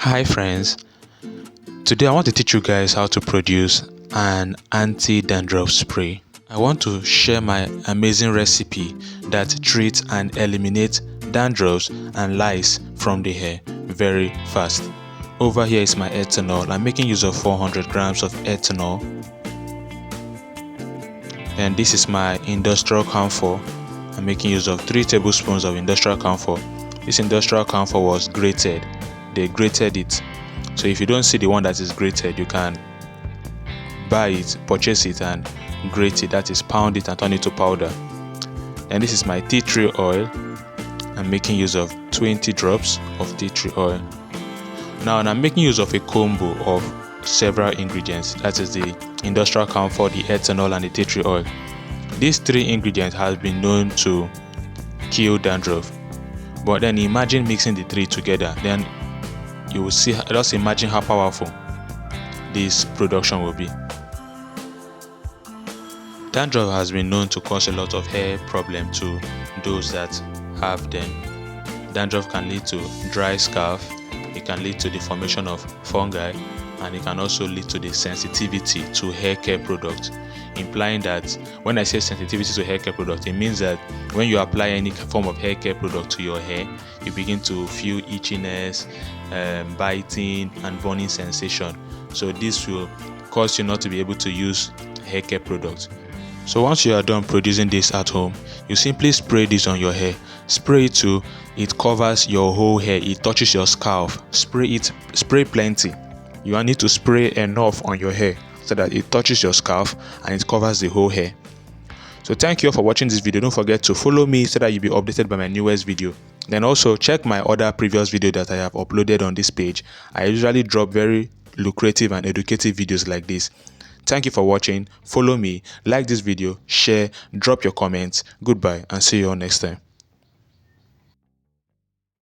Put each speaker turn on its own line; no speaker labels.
Hi friends, today I want to teach you guys how to produce an anti-dandruff spray. I want to share my amazing recipe that treats and eliminates dandruffs and lice from the hair very fast. Over here is my ethanol. I'm making use of 400 grams of ethanol. And this is my industrial camphor. I'm making use of 3 tablespoons of industrial camphor. This industrial camphor was grated. They grated it. So if you don't see the one that is grated, you can buy it, purchase it and grate it, that is pound it and turn it to powder. And this is my tea tree oil. I'm making use of 20 drops of tea tree oil. Now I'm making use of a combo of several ingredients, that is the industrial camphor, the ethanol and the tea tree oil. These 3 ingredients have been known to kill dandruff, but then imagine mixing the 3 together, then you will see, just imagine how powerful this production will be. Dandruff has been known to cause a lot of hair problem to those that have them. Dandruff can lead to dry scalp, it can lead to the formation of fungi, and it can also lead to the sensitivity to hair care products, implying that when I say sensitivity to hair care product, it means that when you apply any form of hair care product to your hair, you begin to feel itchiness, biting and burning sensation. So this will cause you not to be able to use hair care products. So once you are done producing this at home, you simply spray this on your hair. Spray it till it covers your whole hair, it touches your scalp. Spray plenty. You need to spray enough on your hair so that it touches your scalp and it covers the whole hair. So thank you all for watching this video. Don't forget to follow me so that you'll be updated by my newest video. Then also check my other previous video that I have uploaded on this page. I usually drop very lucrative and educative videos like this. Thank you for watching. Follow me, like this video, share, drop your comments. Goodbye and see you all next time.